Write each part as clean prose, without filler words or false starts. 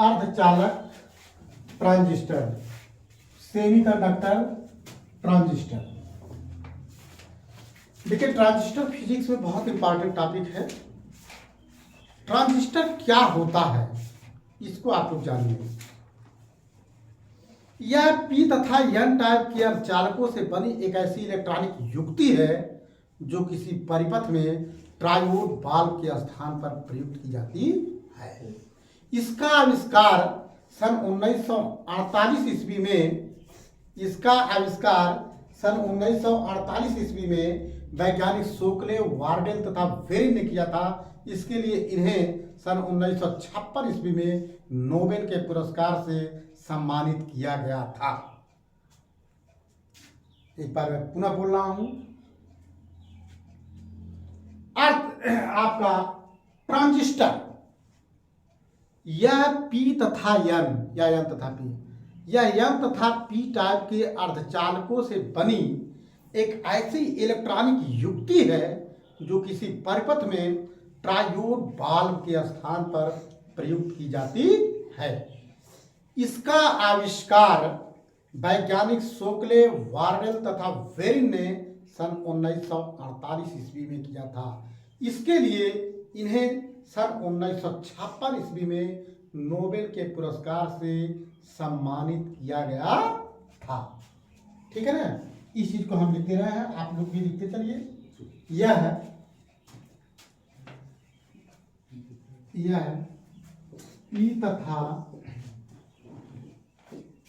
अर्धचालक transistor, semiconductor transistor. देखिए, transistor physics में बहुत इंपॉर्टेंट टॉपिक है। ट्रांजिस्टर क्या होता है इसको आप लोग जानिए। यह पी तथा एन टाइप के अर्धचालकों से बनी एक ऐसी इलेक्ट्रॉनिक युक्ति है जो किसी परिपथ में ट्रायोड वाल्व के स्थान पर प्रयुक्त की जाती है। इसका आविष्कार सन 1948 ईस्वी में वैज्ञानिक सोकले, वार्डेल तथा वेरिन ने किया था। इसके लिए इन्हें सन 1956 ईस्वी में नोबेल के पुरस्कार से सम्मानित किया गया था। एक बार मैं पुनः बोल रहा हूं। आपका ट्रांजिस्टर, यह पी तथा एन या एन तथा पी, यह एन तथा पी टाइप के अर्धचालकों से बनी एक ऐसी इलेक्ट्रॉनिक युक्ति है जो किसी परिपथ में ट्रायोड वाल्व के स्थान पर प्रयुक्त की जाती है। इसका आविष्कार वैज्ञानिक सोकले, वार्डेल तथा वेरिन ने सन 1948 ईस्वी में किया था। इसके लिए इन्हें सन 1956 ईस्वी में नोबेल के पुरस्कार से सम्मानित किया गया था। ठीक है ना। इस चीज को हम लिखते रहे हैं, आप लोग भी लिखते चलिए। यह पी तथा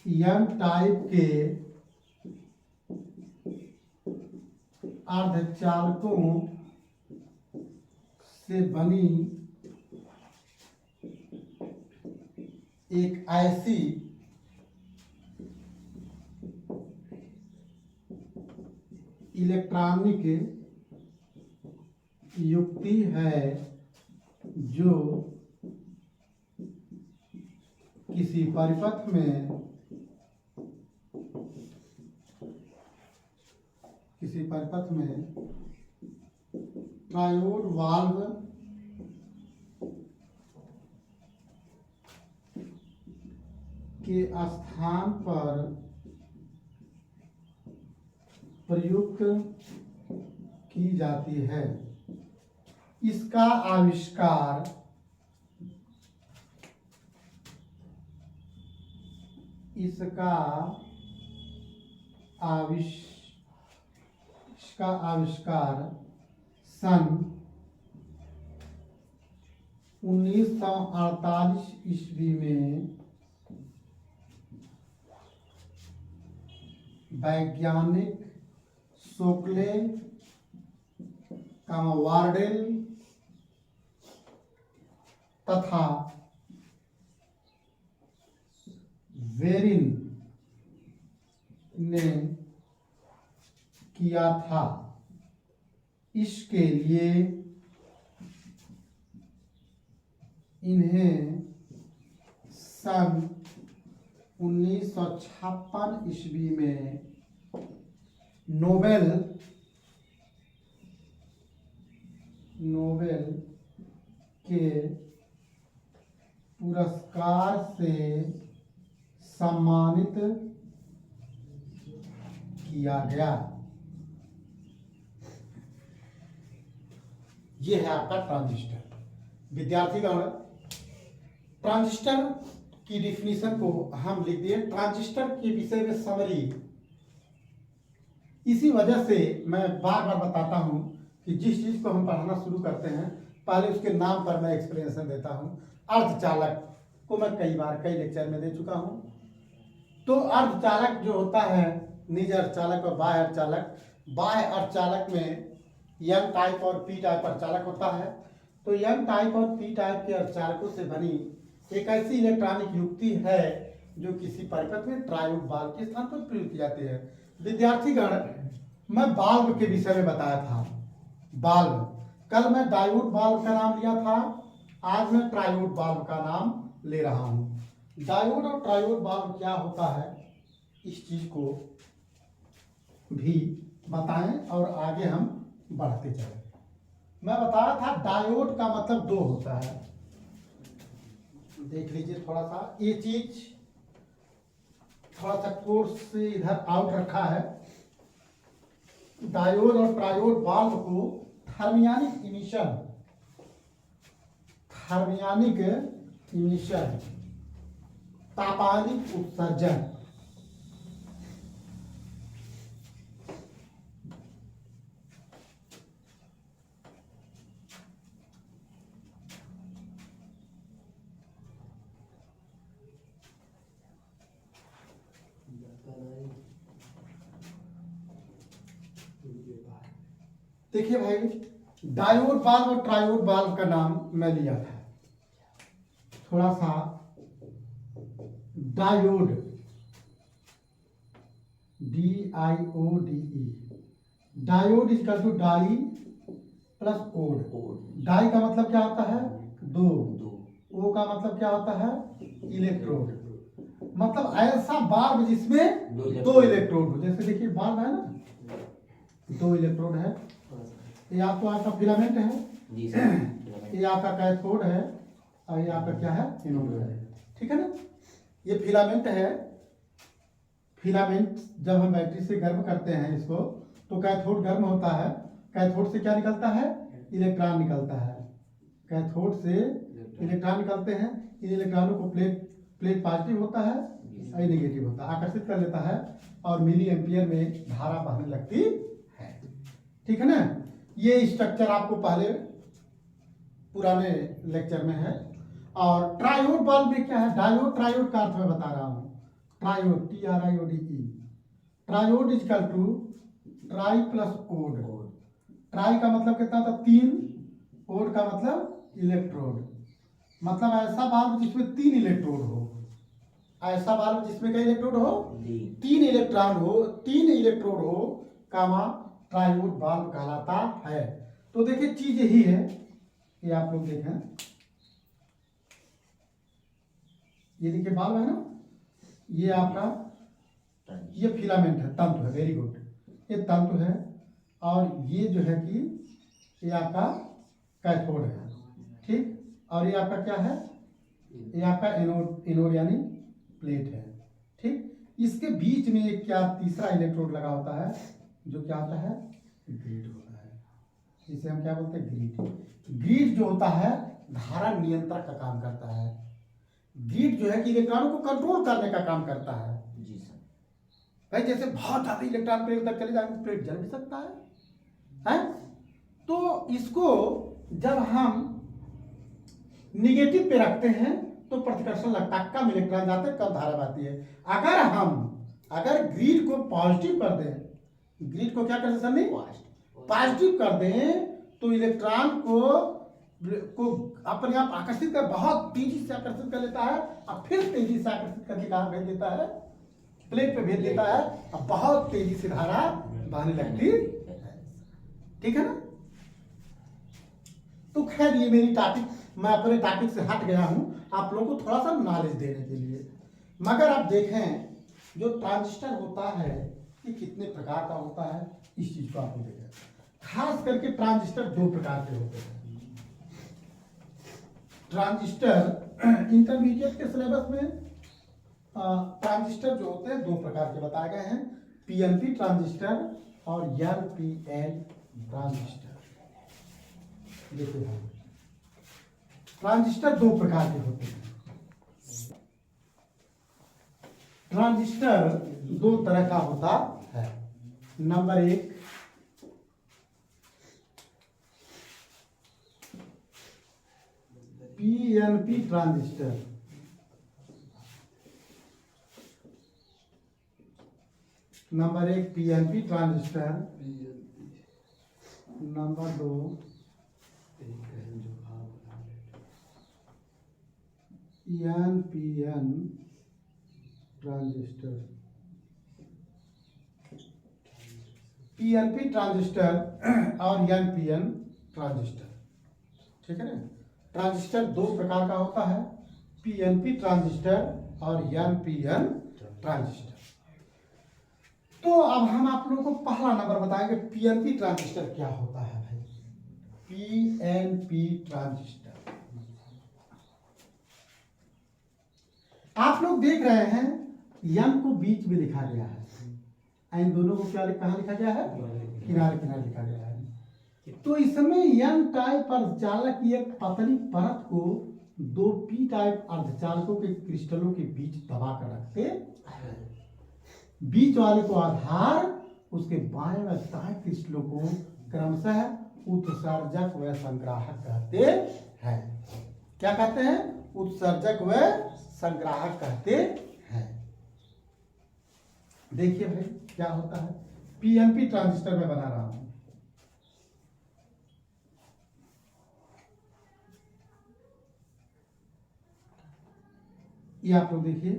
एन टाइप के अर्धचालकों से बनी एक ऐसी इलेक्ट्रॉनिक युक्ति है जो किसी परिपथ में ट्रायोड वाल्व के स्थान पर प्रयुक्त की जाती है। इसका आविष्कार सन 1948 ईस्वी में वैज्ञानिक सोकले, वार्डेल तथा वेरिन ने किया था। इसके लिए इन्हें सन 1956 ईस्वी में नोबेल के पुरस्कार से सम्मानित किया गया। यह है आपका ट्रांजिस्टर। विद्यार्थीगण, ट्रांजिस्टर की डिफिनीशन को हम लिख दिए। ट्रांजिस्टर के विषय में समरी, इसी वजह से मैं बार बार बताता हूं कि जिस चीज को हम पढ़ाना शुरू करते हैं पहले उसके नाम पर मैं एक्सप्लेनेशन देता हूं। अर्धचालक को मैं कई लेक्चर में दे चुका हूं। तो अर्धचालक जो होता है, निज अर्धचालक और बाह्य अर्धचालक। बाह्य अर्धचालक में एन टाइप और पी टाइप अर्धचालक होता है। तो एन टाइप और पी टाइप के अर्धचालकों से बनी एक ऐसी इलेक्ट्रॉनिक युक्ति है जो किसी परिपथ में ट्रायोड वाल्व के स्थान पर प्रयुक्त की जाती है। विद्यार्थीगण, मैं वाल्व के विषय में बताया था। वाल्व, कल मैं डायोड वाल्व का नाम लिया था, आज मैं ट्रायोड वाल्व का नाम ले रहा हूं। डायोड और ट्रायोड वाल्व क्या होता है इस चीज को भी बताएं और आगे हम बढ़ते चले। मैं बताया था डायोड का मतलब दो होता है। देख लीजिए थोड़ा सा, ये चीज थोड़ा सा कोर्स से इधर आउट रखा है। डायोड और ट्रायोड वाल्व को थर्मियोनिक इमिशन, तापानिक उत्सर्जन, देखिए भाई, डायोड वाल्व और ट्रायोड वाल्व का नाम मैं लिया था। थोड़ा सा diode, DIODE, diode equal to di plus ode. Di का मतलब क्या होता है? दो। ओ का मतलब क्या होता है? इलेक्ट्रोड। मतलब ऐसा बाल्ब जिसमें दो इलेक्ट्रोड हो। जैसे देखिए बाल्ब है ना, दो इलेक्ट्रोड है। ये आपका फिलामेंट है जी सर। ये आपका कैथोड है और ये आपका क्या है? एनोड है। ठीक है ना? ये फिलामेंट है। फिलामेंट जब हम बैटरी से गर्म करते हैं इसको, तो कैथोड गर्म होता है। कैथोड से क्या निकलता है? इलेक्ट्रॉन निकलता है। कैथोड से इलेक्ट्रॉन निकलते हैं। इन इलेक्ट्रॉनों को प्लेट पॉजिटिव होता है और नेगेटिव होता है, आकर्षित कर लेता है और मिली एम्पियर में धारा बहने लगती है। ठीक है ना? ये स्ट्रक्चर आपको पहले पुराने लेक्चर में है। और ट्रायोड वाल्व में क्या है? डायोड ट्रायोड का अर्थ मैं बता रहा हूं। Triode, TRIODE, triode equal to tri plus ode. Tri का मतलब कितना था? तीन। ओड का मतलब इलेक्ट्रोड। मतलब ऐसा वाल्व जिसमें तीन इलेक्ट्रोड हो। ऐसा वाल्व जिसमें कई इलेक्ट्रोड हो? तीन इलेक्ट्रॉन हो, तीन इलेक्ट्रोड हो, कामा ट्रायोड वाल्व कहलाता है। तो देखिए चीज यही है, ये आप लोग देखें, ये देखिए वाल्व है ना, ये आपका ये फिलामेंट है, तंतु है। वेरी गुड, ये तंतु है। और ये जो है कि ये आपका कैथोड है। ठीक, और ये आपका क्या है? ये आपका एनोड यानी प्लेट है। ठीक, इसके बीच में एक क्या तीसरा इलेक्ट्रोड लगा होता है, जो क्या होता है? ग्रिड होता है। जिसे हम क्या बोलते हैं? ग्रिड। ग्रिड जो होता है धारा नियंत्रक का काम करता है। ग्रिड जो है कि इलेक्ट्रॉनों को कंट्रोल करने का काम करता है। जी सर। भाई जैसे बहुत ज्यादा इलेक्ट्रॉन प्लेट तक चले जाएंगे, प्लेट जल भी सकता है? तो इसको जब हम निगेटिव पे रखते हैं तो प्रतिकर्षण लगता है, कम इलेक्ट्रॉन जाते हैं, कम धारा बहती है। अगर ग्रिड को पॉजिटिव कर दें, ग्रिड को क्या कर सकते? पॉजिटिव कर दें तो इलेक्ट्रॉन को अपने आप आकर्षित कर, बहुत तेजी से आकर्षित कर लेता है और फिर तेजी से आकर्षित करके कहां भेज देता है? प्लेट पे भेज देता है और बहुत तेजी से धारा बहने लगती है। ठीक है ना? तो खैर ये मेरी टॉपिक, मैं अपने टॉपिक से हट गया हूं आप लोगों को थोड़ा सा नॉलेज देने के लिए। मगर आप देखें जो ट्रांजिस्टर होता है ये कितने प्रकार का होता है, इस चीज को आप देखें। खास करके ट्रांजिस्टर दो प्रकार के होते हैं। ट्रांजिस्टर इंटरमीडिएट के सिलेबस में ट्रांजिस्टर जो होते हैं दो प्रकार के बताए गए हैं, PNP ट्रांजिस्टर और NPN ट्रांजिस्टर। देखिए ट्रांजिस्टर दो प्रकार के होते हैं। ट्रांजिस्टर दो तरह का होता है। नंबर एक, PNP ट्रांजिस्टर। नंबर एक PNP ट्रांजिस्टर। नंबर दो NPN ट्रांजिस्टर। PNP ट्रांजिस्टर और NPN ट्रांजिस्टर। ठीक है ना? ट्रांजिस्टर दो प्रकार का होता है, PNP ट्रांजिस्टर और NPN ट्रांजिस्टर। तो अब हम आप लोगों को पहला नंबर बताएंगे, PNP ट्रांजिस्टर क्या होता है भाई? PNP ट्रांजिस्टर आप लोग देख रहे हैं यन को बीच में लिखा गया है, इन दोनों को क्या कहाँ लिखा गया है, किनारे किनारे लिखा गया है। तो इसमें यन टाइप अर्धचालक की एक पतली परत को दो पी टाइप अर्धचालकों के क्रिस्टलों के बीच दबा कर रखते हैं। बीच वाले को आधार, उसके बाएं व दाएं क्रिस्टलों को क्रमशः उत्सर्जक व संग्राहक कहते हैं। क्या कहते हैं? उत्सर्जक व संग्राहक कहते हैं। देखिए भाई क्या होता है, पीएनपी ट्रांजिस्टर में बना रहा हूं। ये आप लोग देखिए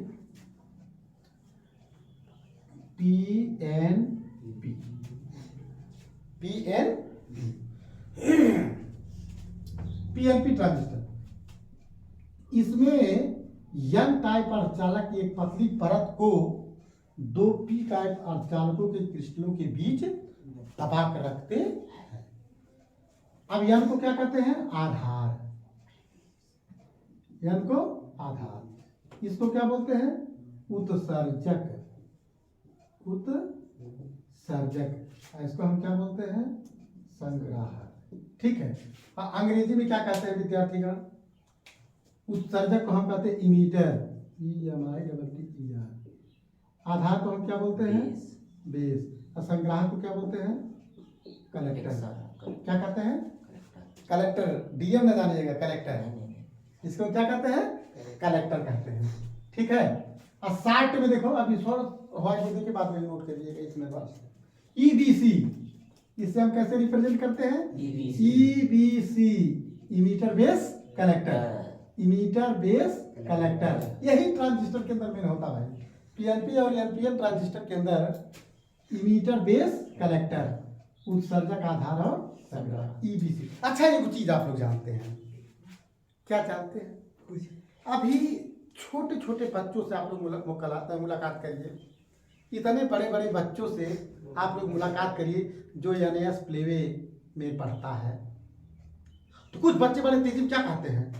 पीएनपी, पीएनपी ट्रांजिस्टर, इसमें यन टाइप अर्धचालक की एक पतली परत को दो पी टाइप अर्धचालकों के क्रिस्टलों के बीच दबा कर रखते हैं। अब यन को क्या कहते हैं? आधार। यन को आधार, इसको क्या बोलते हैं? उत्सर्जक। उत्सर्जक, इसको हम क्या बोलते हैं? संग्राहक। ठीक है। अंग्रेजी में क्या कहते हैं विद्यार्थीगण? उत्सर्जक को हम कहते हैं इमीटर, EMITER। आधार को हम क्या बोलते हैं? बेस। और संग्राहक को क्या बोलते हैं? कलेक्टर। क्या कहते हैं? कलेक्टर। डीएम न जानिएगा, कलेक्टर। इसको क्या कहते हैं? कलेक्टर कहते हैं। ठीक है। और साइट में देखो, अभी व्हाइट बोर्ड के बाद में नोट करिएगा इसमें बस ईबीसी, इसे हम कैसे रिप्रेजेंट करते हैं? EBC, emitter base collector. Emitter base collector, यही ट्रांजिस्टर के अंदर में होता है भाई। पीएनपी और एनपीएन ट्रांजिस्टर के अंदर इमीटर बेस कलेक्टर, उत्सर्जक, आधार और संग्राहक, ईबीसी। अच्छा, एक चीज आप लोग जानते हैं, क्या जानते हैं? अभी छोटे छोटे बच्चों से आप लोग मुलाकात करिए, इतने बड़े बड़े बच्चों से आप लोग मुलाकात करिए जो एनएस प्लेवे में पढ़ता है, तो कुछ बच्चे बड़े तेजी में क्या कहते हैं?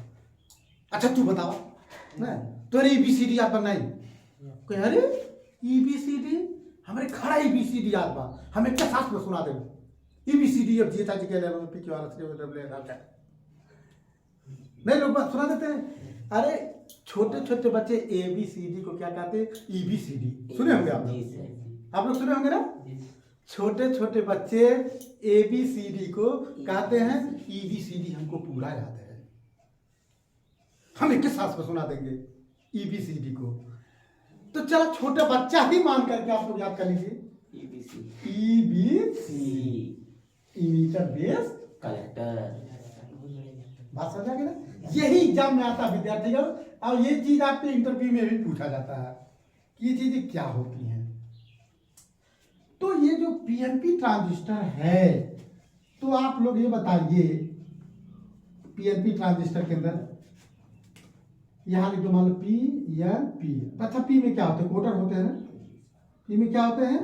अच्छा तू बताओ ना, तो अरे ईबीसीडी याद बनाई, अरे ईबीसीडी हमारे खड़ा ईबीसीडी याद बा, हमें क्या साथ में सुना दे ईबीसीडी अब जीता जी के लेवल पे क्यों आरएस नहीं लोग सुना देते हैं। अरे छोटे छोटे बच्चे एबीसीडी को क्या कहते हैं? ईबीसीडी। सुने होंगे आप लोग सुने होंगे ना? छोटे छोटे बच्चे एबीसीडी को कहते हैं ईबीसीडी, हमको पूरा याद है, हम एक साथ में सुना देंगे ईबीसीडी को। तो चलो छोटा बच्चा ही मान करके आप लोग याद कर लीजिए, ईबीसी, इमीटर बेस कलेक्टर। बात समझा गया ना? यही एग्जाम में आता है विद्यार्थीगण, और ये चीज आपके इंटरव्यू में भी पूछा जाता है कि ये चीजें क्या होती हैं। तो ये जो पीएनपी ट्रांजिस्टर है, तो आप लोग ये बताइए, पीएनपी ट्रांजिस्टर के अंदर यहां लिख दो, मान लो पी एन पी। अच्छा, पी में क्या होते हैं? कोटर होते हैं ना? पी में क्या होते हैं?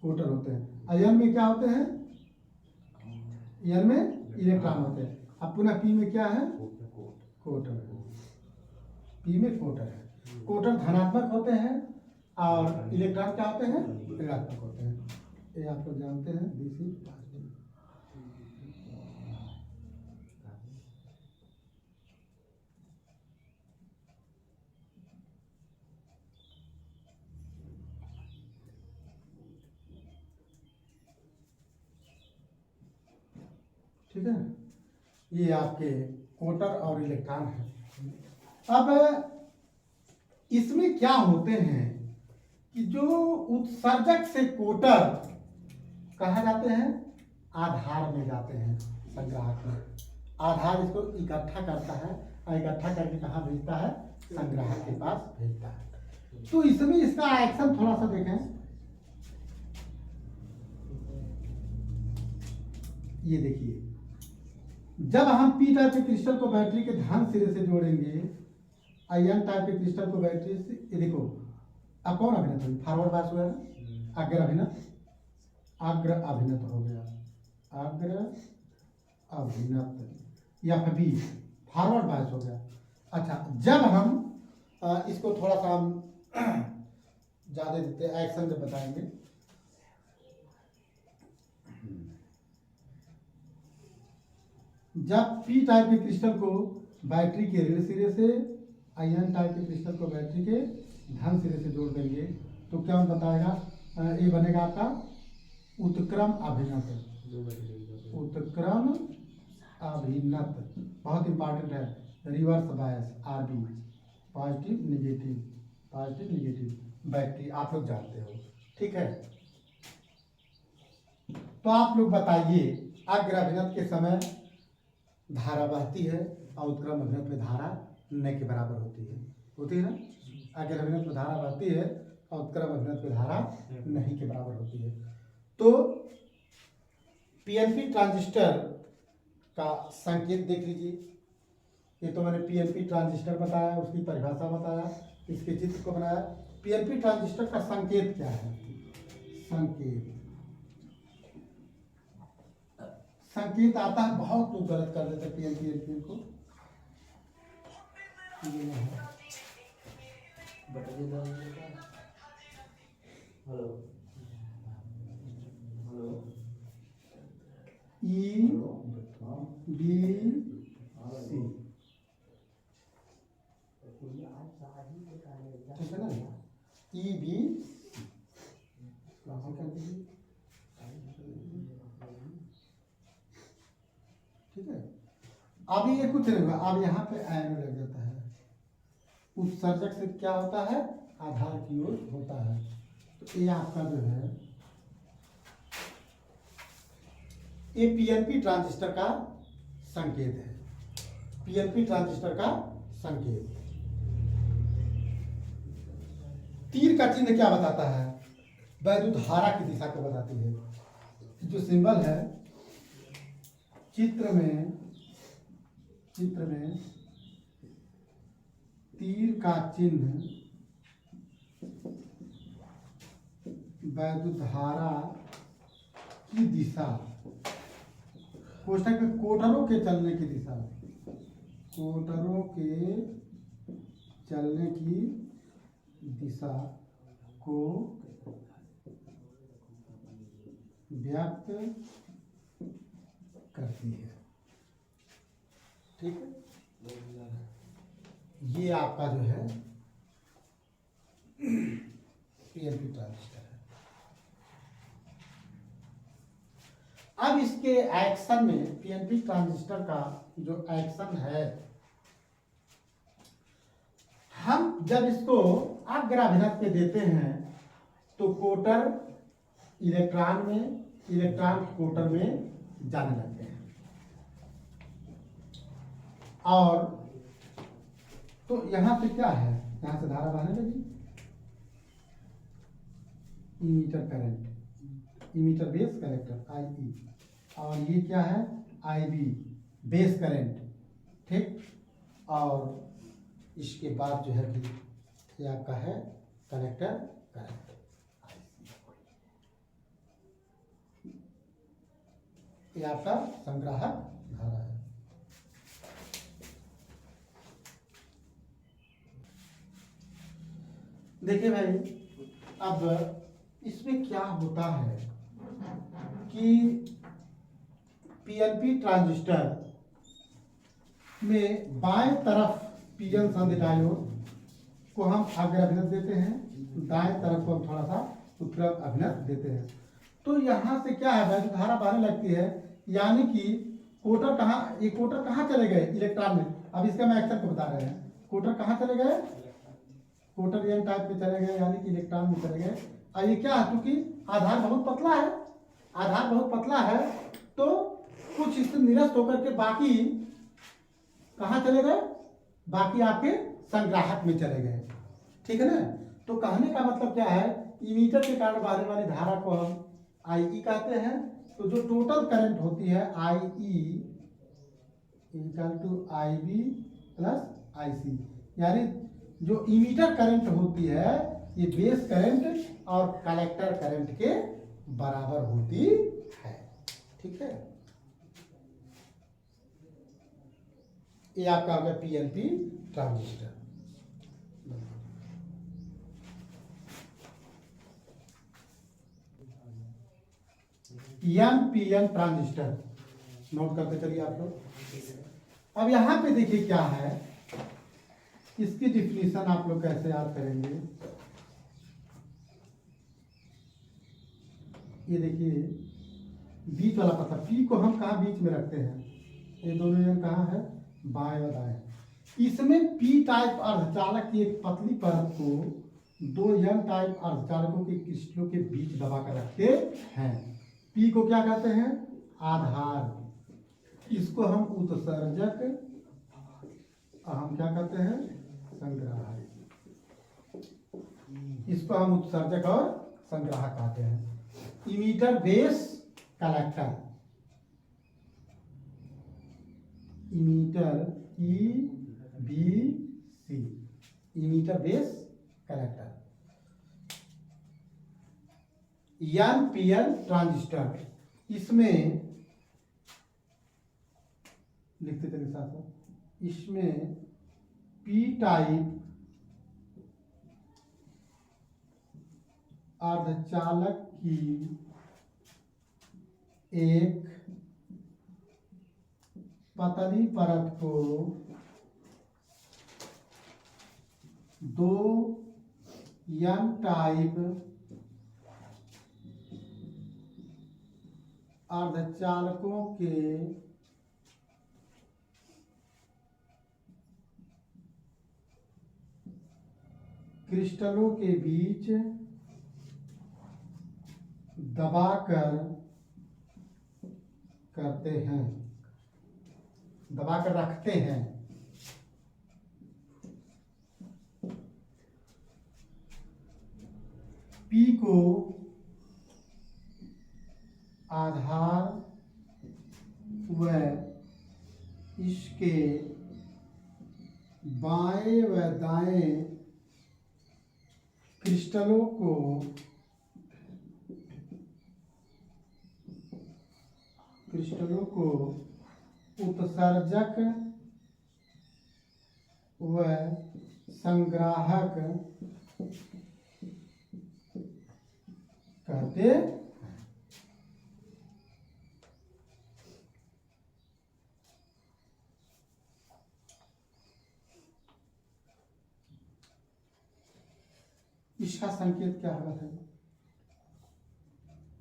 कोटर होते हैं। और एन में क्या होते हैं? एन में इलेक्ट्रॉन होते हैं। अब पुनः पी में क्या है? कोटर। पी में कोटर है। कोटर धनात्मक होते हैं और इलेक्ट्रॉन क्या होते हैं? ऋणात्मक होते हैं। ये आप लोग जानते हैं, डीसी। ठीक है, ये आपके कोटर और इलेक्ट्रॉन है। अब इसमें क्या होते हैं कि जो उत्सर्जक से कोटर कहाँ जाते हैं? आधार में जाते हैं, संग्राहक में। आधार इसको इकट्ठा करता है और इकट्ठा करके कहाँ भेजता है? संग्राहक के पास भेजता है। तो इसमें इसका एक्शन थोड़ा सा देखें, ये देखिए, जब हम पी टाइप के क्रिस्टल को बैटरी के धन सिरे से जोड़ेंगे, एन टाइप के क्रिस्टल को बैटरी से, ये देखो अब कौन अभिनत हुई? फॉरवर्ड बायस हुआ ना, अग्र अभिनत, अग्र अभिनत हो गया, अग्र अभिनत, या फिर बी फॉरवर्ड बायस हो गया। अच्छा, जब हम इसको थोड़ा सा हम ज़्यादा देते हैं, एक्शन में बताएंगे। जब पी टाइप के क्रिस्टल को बैटरी के ऋण सिरे से, आयन टाइप के क्रिस्टल को बैटरी के धन सिरे से जोड़ देंगे तो क्या बताएगा, ये बनेगा आपका उत्क्रम अभिनत। उत्क्रम अभिनत बहुत इंपॉर्टेंट है, reverse bias RB, positive negative battery आप लोग जानते हो, ठीक है। तो आप लोग बताइए, अग्र अभिनत के समय धारा बहती है और उत्क्रम अभिनत में धारा न के बराबर होती है ना। अग्र अभिनत में धारा बहती है और उत्क्रम अभिनत में धारा नहीं के बराबर होती है। तो पीएनपी ट्रांजिस्टर का संकेत देख लीजिए। ये तो मैंने पीएनपी ट्रांजिस्टर बताया, उसकी परिभाषा बताया, इसके चित्र को बनाया। पीएनपी ट्रांजिस्टर का संकेत क्या है? संकेत आता है, बहुत लोग गलत कर देते हैं पीएनपी को। ई बी सी, ठीक है ना, ई बी कर दीजिए, ठीक है। अभी ये कुछ नहीं होगा, अब यहाँ पे आयन लग जाता है, उत्सर्जक से क्या होता है, आधार की ओर होता है। तो ये आपका जो है ये पीएनपी ट्रांजिस्टर का संकेत है, पीएनपी ट्रांजिस्टर का संकेत। तीर का चिन्ह क्या बताता है? वैद्युत धारा की दिशा को बताती है। जो सिंबल है चित्र में तीर का चिन्ह वैद्युत धारा की दिशा, कोष्ठक में कोटरों के चलने की दिशा, कोटरों के चलने की दिशा को व्यक्त करती है, ठीक है। ये आपका जो है पीएनपी ट्रांजिस्टर है। अब इसके एक्शन में, पीएनपी ट्रांजिस्टर का जो एक्शन है, हम जब इसको अग्र अभिनत पे देते हैं तो कोटर इलेक्ट्रॉन में, इलेक्ट्रॉन कोटर में जाने लगते हैं। और तो यहां से क्या है, यहां से धारा बहने लगी, emitter current, emitter base collector I, और ये क्या है, आईबी बेस करंट, ठीक। और इसके बाद जो है कि ये आपका है कलेक्टर करंट, ये आपका संग्राहक धारा है। देखिए भाई, अब इसमें क्या होता है कि पीएनपी ट्रांजिस्टर में बाएं तरफ पीएन संधि डायोड को हम अग्र अभिनत देते हैं, दाएं तरफ को हम थोड़ा सा उत्क्रम अभिनत देते हैं। तो यहाँ से क्या है, वैद्युत धारा बहने लगती है, यानी कि कोटर कहाँ, ये कोटर कहाँ चले गए, इलेक्ट्रॉन में। अब इसका मैं एक्शन को बता रहे हैं, कोटर कहाँ चले गए, कोटर एन टाइप में चले गए, यानी कि इलेक्ट्रॉन में चले गए। और ये क्या है, क्योंकि आधार बहुत पतला है, आधार बहुत पतला है, तो कुछ इससे निरस्त होकर के बाकी कहाँ चले गए, बाकी आपके संग्राहक में चले गए, ठीक है ना। तो कहने का मतलब क्या है, इमीटर के कारण बहने वाली धारा को हम आई कहते हैं। तो जो टोटल करंट होती है I equal to I B plus I C, यानी जो इमीटर करंट होती है ये बेस करंट और कलेक्टर करंट के बराबर होती है, ठीक है। ये आपका हो गया PNP transistor. NPN transistor, note करते चलिए आप लोग। अब यहाँ पे देखिए क्या है, इसकी डिफिनीशन आप लोग कैसे याद करेंगे। ये देखिए बीच वाला पत्थर, पी को हम कहाँ बीच में रखते हैं, ये दोनों जन कहाँ है, बाएं और दाएं। इसमें पी टाइप अर्धचालक की एक पतली परत को दो एन टाइप अर्धचालकों के क्रिस्टलों के बीच दबा कर रखते हैं। पी को क्या कहते हैं, आधार, इसको हम उत्सर्जक, हम क्या कहते हैं, संग्राहक, इसको हम उत्सर्जक और संग्राहक कहते हैं। Emitter base collector, emitter EBC, emitter base collector. NPN transistor, इसमें लिखते थे साथ साथ, इसमें पी टाइप अर्धचालक की एक पतली परत को दो एन टाइप अर्धचालकों के क्रिस्टलों के बीच दबाकर करते हैं, दबाकर रखते हैं। पी को आधार व इसके बाएं व दाएं क्रिस्टलों को उत्सर्जक व संग्राहक कहते हैं। इसका संकेत क्या होगा है,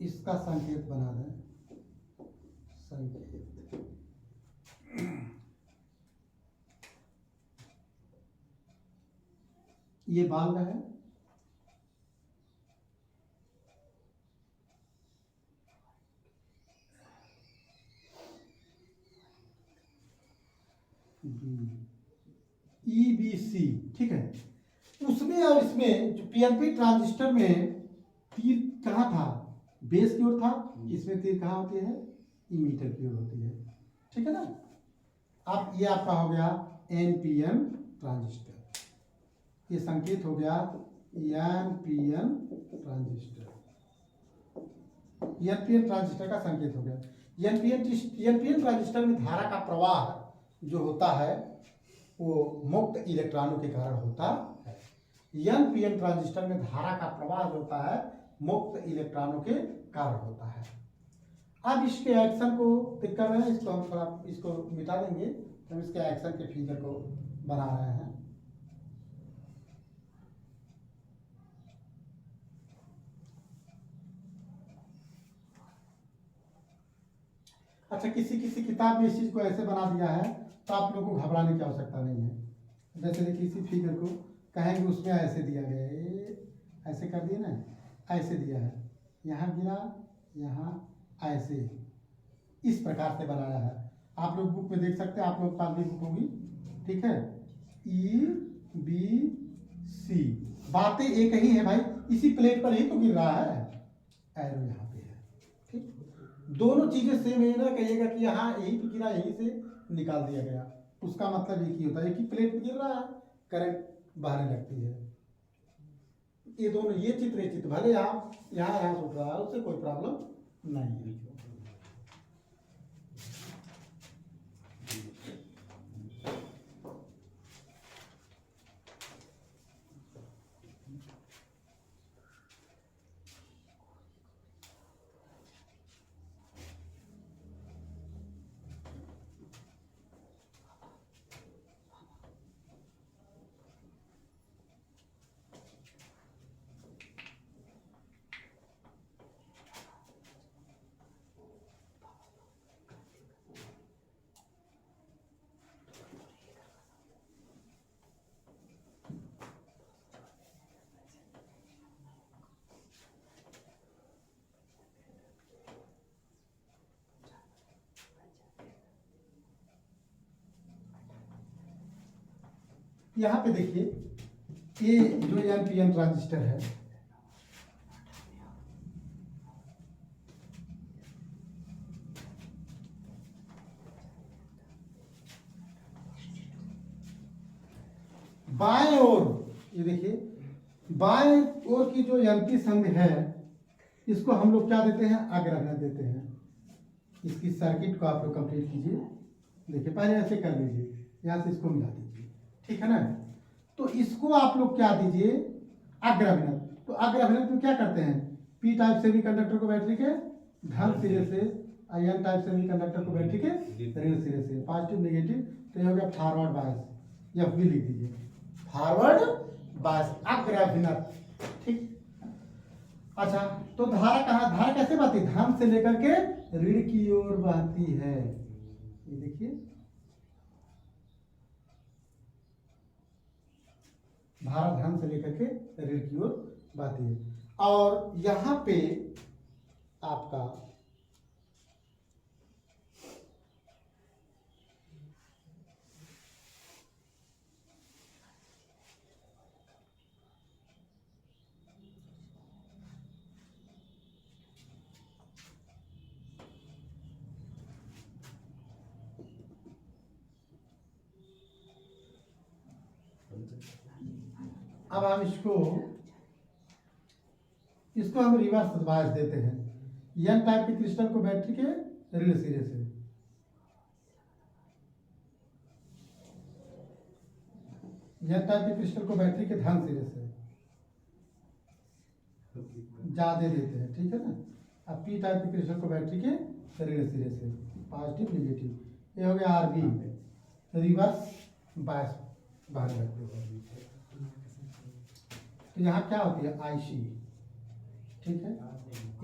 इसका संकेत बना दें, संकेत ये बाल्ब है, EBC, ठीक है। उसमें और इसमें जो PNP ट्रांजिस्टर में तीर कहाँ था, बेस की ओर था, इसमें तीर कहाँ होती है, इमीटर की ओर होती है, ठीक है ना। अब ये आपका हो गया NPN ट्रांजिस्टर, ये संकेत हो गया NPN ट्रांजिस्टर, NPN ट्रांजिस्टर का संकेत हो गया। NPN ट्रांजिस्टर में धारा का प्रवाह जो होता है वो मुक्त इलेक्ट्रॉनों के कारण होता है। NPN ट्रांजिस्टर में धारा का प्रवाह जो होता है मुक्त इलेक्ट्रॉनों के कारण होता है। अब इसके एक्शन को टिक कर रहे हैं, इसको हम थोड़ा इसको मिटा देंगे, तो हम इसके एक्शन के फिगर को बना रहे हैं। अच्छा, किसी किताब में इस चीज को ऐसे बना दिया है तो आप लोगों को घबराने की आवश्यकता नहीं है। जैसे देखिए इसी फिगर को कहेंगे उसमें ऐसे दिया गया है, ऐसे कर दिए ना, ऐसे दिया है, यहाँ गिरा, यहाँ ऐसे, इस प्रकार से बनाया है। आप लोग बुक में देख सकते हैं, आप लोग पास भी बुक होगी, ठीक है। EBC, बातें एक ही है भाई, इसी प्लेट पर ही तो गिर रहा है, एरो यहाँ पे है, ठीक। दोनों चीजें सेम है ना, कहिएगा कि यहाँ यही पे गिरा, यहीं से निकाल दिया गया, उसका मतलब एक ही होता है, एक ही प्लेट पे गिर रहा है, करंट बहने लगती है। ये दोनों, ये चित्र भले आप यहाँ सुट रहा है, उससे कोई प्रॉब्लम नहीं है। यहाँ पे देखिए ये जो NPN ट्रांजिस्टर है, बाएं ओर, ये देखिए बाएं ओर की जो एंटी संघ है, इसको हम लोग क्या देते हैं, अग्रहण देते हैं। इसकी सर्किट को आप लोग कंप्लीट कीजिए। देखिए पहले ऐसे कर लीजिए, यहाँ से इसको मिला दीजिए, ठीक है ना। तो इसको आप लोग क्या दीजिए, अग्रहण। तो अग्रहण में क्या करते हैं, पी टाइप सेमीकंडक्टर को बैटरी के धन सिरे से, एन टाइप सेमीकंडक्टर को बैटरी के ऋण सिरे से, पॉजिटिव नेगेटिव। तो ये हो गया फॉरवर्ड बायस, एफ भी लिख दीजिए, फॉरवर्ड बायस अग्रभिनत, ठीक। अच्छा, तो धारा कहाँ, धारा कैसे बहती है, धन से लेकर के ऋण की ओर बहती है। ये देखिए धारा धन से लेकर के ऋण की ओर बहती है। और यहां पे आपका अब हम इसको हम रिवर्स बायस देते हैं। एन टाइप के क्रिस्टल को बैटरी के ऋण सिरे से, एन टाइप के क्रिस्टल को बैटरी के धन सिरे से ज्यादा देते हैं, ठीक है ना। अब पी टाइप के क्रिस्टल को बैटरी के ऋण सिरे से, पॉजिटिव नेगेटिव। ये हो गया आरबी, रिवर्स बायस बाहर रखते हैं। तो यहाँ क्या होती है, आईसी, ठीक है।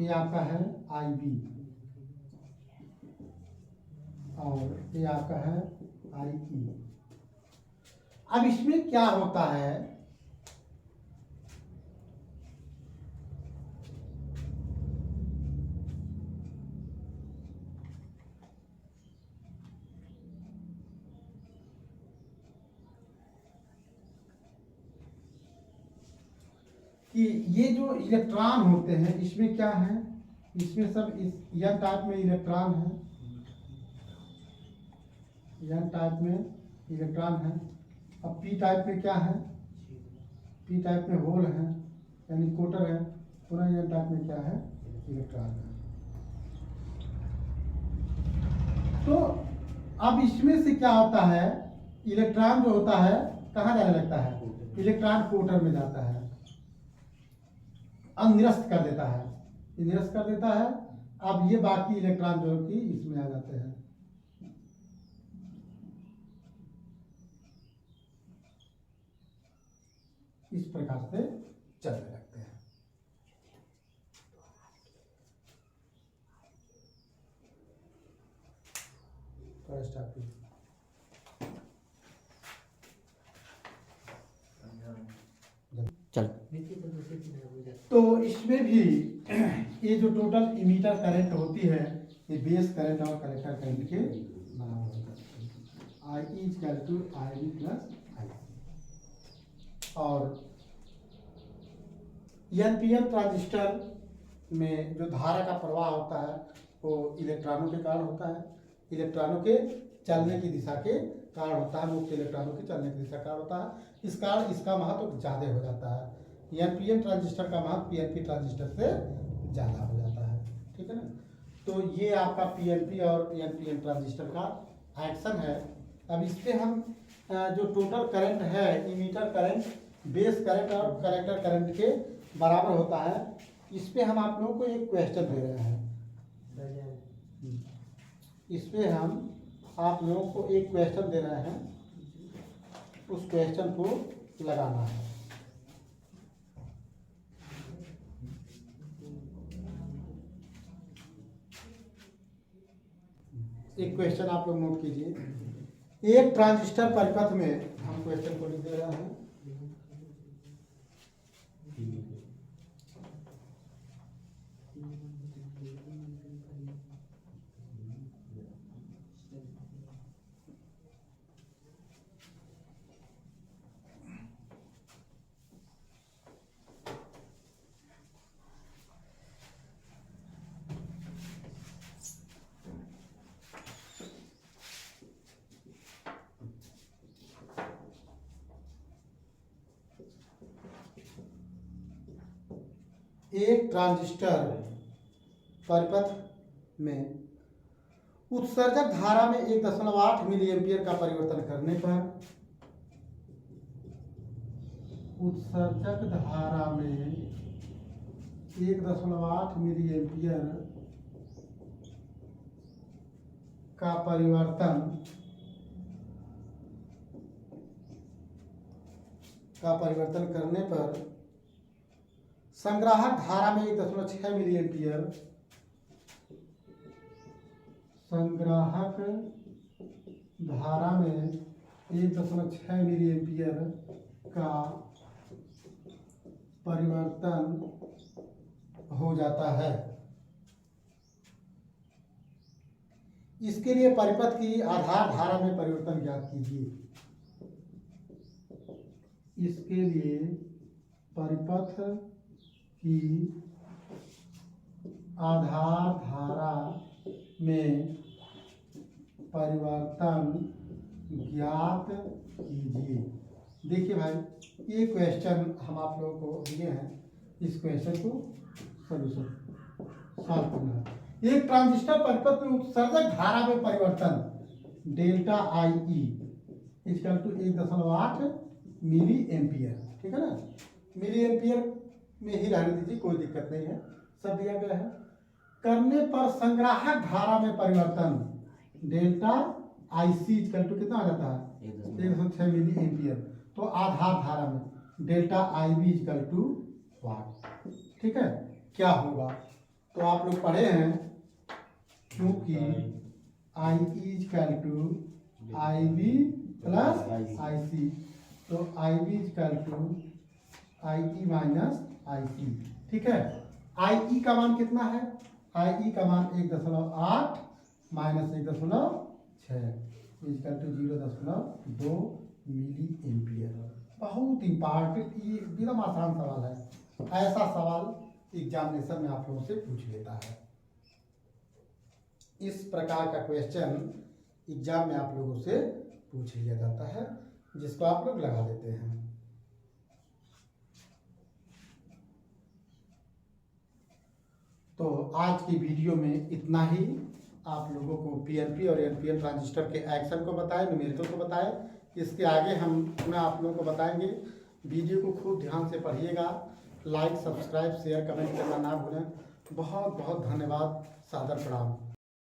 ये आपका है आईबी और ये आपका है आईई। अब इसमें क्या होता है, कि ये जो इलेक्ट्रॉन होते हैं इसमें क्या है, इसमें सब इस एन टाइप में इलेक्ट्रॉन है, एन टाइप में इलेक्ट्रॉन है। अब पी टाइप में क्या है, पी टाइप में होल है यानी कोटर है, पुनः एन टाइप में क्या है, इलेक्ट्रॉन है। तो अब इसमें से क्या होता है, इलेक्ट्रॉन जो होता है कहाँ जाने लगता है, इलेक्ट्रॉन कोटर में जाता है, निरस्त कर देता है, निरस्त कर देता है। अब ये बाकी इलेक्ट्रॉन जो कि इसमें आ जाते हैं। इस प्रकार से चलने लगते हैं। चल, तो इसमें भी ये जो टोटल इमीटर करंट होती है, ये बेस करंट और कलेक्टर करंट के बराबर होता है। I is equal to I B plus I. और एनपीएन ट्रांजिस्टर में जो धारा का प्रवाह होता है वो इलेक्ट्रॉनों के कारण होता है, इलेक्ट्रॉनों के चलने की दिशा के कारण होता है, मुक्त इलेक्ट्रॉनों के चलने की दिशा कारण होता है। इस कारण इसका महत्व ज़्यादा हो जाता है, एनपीएन ट्रांजिस्टर का महत्व पीएनपी ट्रांजिस्टर से ज़्यादा हो जाता है, ठीक है ना। तो ये आपका पीएनपी और एनपीएन ट्रांजिस्टर का एक्शन है। अब इस पर हम जो टोटल करंट है, इमीटर करंट, बेस करंट और कलेक्टर करंट के बराबर होता है, इस पे हम आप लोगों को एक क्वेश्चन दे रहे हैं। इस पे हम आप लोगों को एक क्वेश्चन दे रहे हैं, उस क्वेश्चन को लगाना है। एक क्वेश्चन आप लोग नोट कीजिए। एक ट्रांजिस्टर परिपथ में, हम क्वेश्चन को लिख दे रहे हैं, एक ट्रांजिस्टर परिपथ में उत्सर्जक धारा में 1.8 मिली एम्पियर का परिवर्तन करने पर उत्सर्जक धारा में 1.8 मिली एम्पियर का परिवर्तन करने पर संग्राहक धारा में 1.6 मिली एम्पियर संग्राहक धारा में 1.6 मिली एम्पियर का परिवर्तन हो जाता है। इसके लिए परिपथ की आधार धारा में परिवर्तन ज्ञात कीजिए। इसके लिए परिपथ की आधार धारा में परिवर्तन ज्ञात कीजिए। देखिए भाई, ये क्वेश्चन हम आप लोगों को दिए हैं, इस क्वेश्चन को सॉल्यूशन सॉल्व करना है। एक ट्रांजिस्टर परिपथ में उत्सर्जक धारा में परिवर्तन delta I E equal to 1.8 milliampere, ठीक है ना। मिली एम्पियर में ही रहने दीजिए, कोई दिक्कत नहीं है, सब दिया गया है। करने पर संग्राहक धारा में परिवर्तन delta I C equal to कितना आ जाता है 1.6 मिली एम्पियर। तो आधार धारा में delta I B equal to what, ठीक है। क्या होगा तो आप लोग पढ़े हैं, क्योंकि I equal to I B plus I C, तो I B equal to I E minus I C, ठीक है। आई ई का मान कितना है, आई ई का मान 1.8 minus 1.6 equal to 0.2 milliampere. बहुत इंपॉर्टेंट, ये एकदम आसान सवाल है। ऐसा सवाल एग्जामिनेशन में आप लोगों से पूछ लेता है। इस प्रकार का क्वेश्चन एग्जाम में आप लोगों से पूछ लिया जाता है, जिसको आप लोग लगा देते हैं। तो आज की वीडियो में इतना ही। आप लोगों को पीएनपी और एनपीएन ट्रांजिस्टर के एक्शन को बताएं, न्यूमेरिकल को बताएं। इसके आगे हम आप लोगों को बताएंगे। वीडियो को खूब ध्यान से पढ़िएगा। लाइक, सब्सक्राइब, शेयर, कमेंट करना ना भूलें। बहुत बहुत धन्यवाद। सादर प्रणाम।